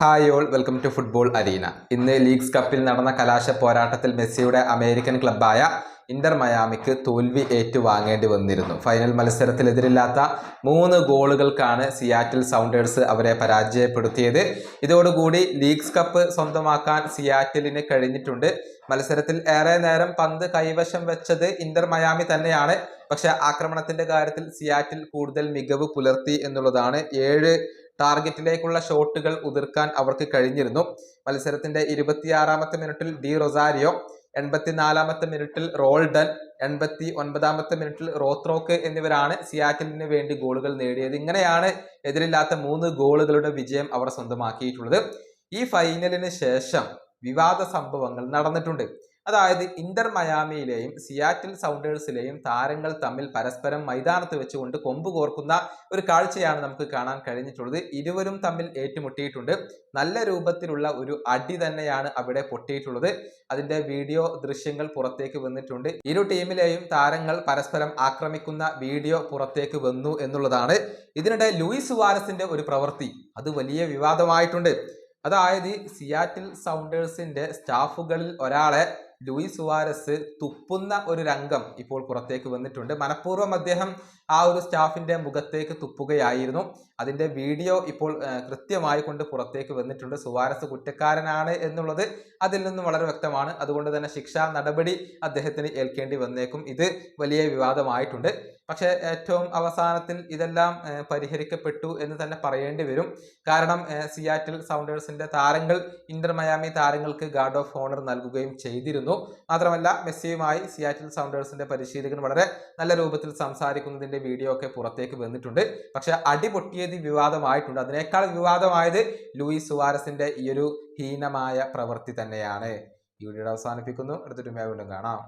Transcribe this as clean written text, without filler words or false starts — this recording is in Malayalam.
Hi all welcome to football arena. ഇന്ന് ലീഗ്സ് കപ്പിൽ നടന്ന കലാശ പോരാട്ടത്തിൽ മെസ്സിയുടെ അമേരിക്കൻ ക്ലബ്ബായ ഇന്റർ മയാമിക്ക് തോൽവി ഏറ്റുവാങ്ങേണ്ടി വന്നിരുന്നു. ഫൈനൽ മത്സരത്തിൽ എതിരില്ലാത്ത 3 ഗോളുകൾക്കാണ് സിയാറ്റിൽ സൗണ്ടേഴ്സ് അവരെ പരാജയപ്പെടുത്തിയത്. ഇതോടുകൂടി ലീഗ്സ് കപ്പ് സ്വന്തമാക്കാൻ സിയാറ്റിലിന് കഴിഞ്ഞിട്ടുണ്ട്. മത്സരത്തിൽ ഏറെ നേരം പന്ത് കൈവശം വെച്ചത് ഇന്റർ മയാമി തന്നെയാണ്. പക്ഷെ ആക്രമണത്തിന്റെ കാര്യത്തിൽ സിയാറ്റിൽ കൂടുതൽ മികവ് പുലർത്തി എന്നുള്ളതാണ്. 7 ടാർഗറ്റിലേക്കുള്ള ഷോട്ടുകൾ ഉതിർക്കാൻ അവർക്ക് കഴിഞ്ഞിരുന്നു. മത്സരത്തിന്റെ 26-ാമത്തെ മിനിറ്റിൽ ഡി റൊസാരിയോ, 84-ാമത്തെ മിനിറ്റിൽ റോൾഡൻ, 89-ാമത്തെ മിനിറ്റിൽ റോത്രോക്ക് എന്നിവരാണ് സിയാറ്റിലിന് വേണ്ടി ഗോളുകൾ നേടിയത്. ഇങ്ങനെയാണ് എതിരില്ലാത്ത 3 ഗോളുകളുടെ വിജയം അവർ സ്വന്തമാക്കിയിട്ടുള്ളത്. ഈ ഫൈനലിന് ശേഷം വിവാദ സംഭവങ്ങൾ നടന്നിട്ടുണ്ട്. അതായത് ഇന്റർ മയാമിയിലെയും സിയാറ്റിൽ സൗണ്ടേഴ്സിലെയും താരങ്ങൾ തമ്മിൽ പരസ്പരം മൈതാനത്ത് വെച്ചുകൊണ്ട് കൊമ്പ് കോർക്കുന്ന ഒരു കാഴ്ചയാണ് നമുക്ക് കാണാൻ കഴിഞ്ഞിട്ടുള്ളത്. ഇരുവരും തമ്മിൽ ഏറ്റുമുട്ടിയിട്ടുണ്ട്. നല്ല രൂപത്തിലുള്ള ഒരു അടി തന്നെയാണ് അവിടെ പൊട്ടിയിട്ടുള്ളത്. അതിന്റെ വീഡിയോ ദൃശ്യങ്ങൾ പുറത്തേക്ക് വന്നിട്ടുണ്ട്. ഇരു ടീമിലെയും താരങ്ങൾ പരസ്പരം ആക്രമിക്കുന്ന വീഡിയോ പുറത്തേക്ക് വന്നു എന്നുള്ളതാണ്. ഇതിനിടെ ലൂയിസ് സുവാരസിന്റെ ഒരു പ്രവൃത്തി അത് വലിയ വിവാദമായിട്ടുണ്ട്. അതായത് സിയാറ്റിൽ സൗണ്ടേഴ്സിന്റെ സ്റ്റാഫുകളിൽ ഒരാളെ ലൂയിസ് സുവാരസ് തുപ്പുന്ന ഒരു രംഗം ഇപ്പോൾ പുറത്തേക്ക് വന്നിട്ടുണ്ട്. മനഃപൂർവ്വം അദ്ദേഹം ആ ഒരു സ്റ്റാഫിന്റെ മുഖത്തേക്ക് തുപ്പുകയായിരുന്നു. അതിന്റെ വീഡിയോ ഇപ്പോൾ കൃത്യമായി കൊണ്ട് പുറത്തേക്ക് വന്നിട്ടുണ്ട്. സുവാരസ് കുറ്റക്കാരനാണ് എന്നുള്ളത് അതിൽ നിന്നും വളരെ വ്യക്തമാണ്. അതുകൊണ്ട് തന്നെ ശിക്ഷാ നടപടി അദ്ദേഹത്തിന് ഏൽക്കേണ്ടി വന്നേക്കും. ഇത് വലിയ വിവാദമായിട്ടുണ്ട്. പക്ഷേ ഏറ്റവും അവസാനത്തിൽ ഇതെല്ലാം പരിഹരിക്കപ്പെട്ടു എന്ന് തന്നെ പറയേണ്ടി വരും. കാരണം സിയാറ്റിൽ സൗണ്ടേഴ്സിന്റെ താരങ്ങൾ ഇന്റർ മയാമി താരങ്ങൾക്ക് ഗാർഡ് ഓഫ് ഓണർ നൽകുകയും ചെയ്തിരുന്നു. മാത്രമല്ല മെസ്സിയുമായി സിയാറ്റിൽ സൗണ്ടേഴ്സിന്റെ പരിശീലകൻ വളരെ നല്ല രൂപത്തിൽ സംസാരിക്കുന്നതിന്റെ വീഡിയോ ഒക്കെ പുറത്തേക്ക് വന്നിട്ടുണ്ട്. പക്ഷെ അടി പൊട്ടിയത് വിവാദമായിട്ടുണ്ട്. അതിനേക്കാൾ വിവാദമായത് ലൂയിസ് സുവാരസിന്റെ ഈ ഒരു ഹീനമായ പ്രവൃത്തി തന്നെയാണ്. ഈ വീഡിയോ അവസാനിപ്പിക്കുന്നു. അടുത്തൊരു വീണ്ടും കാണാം.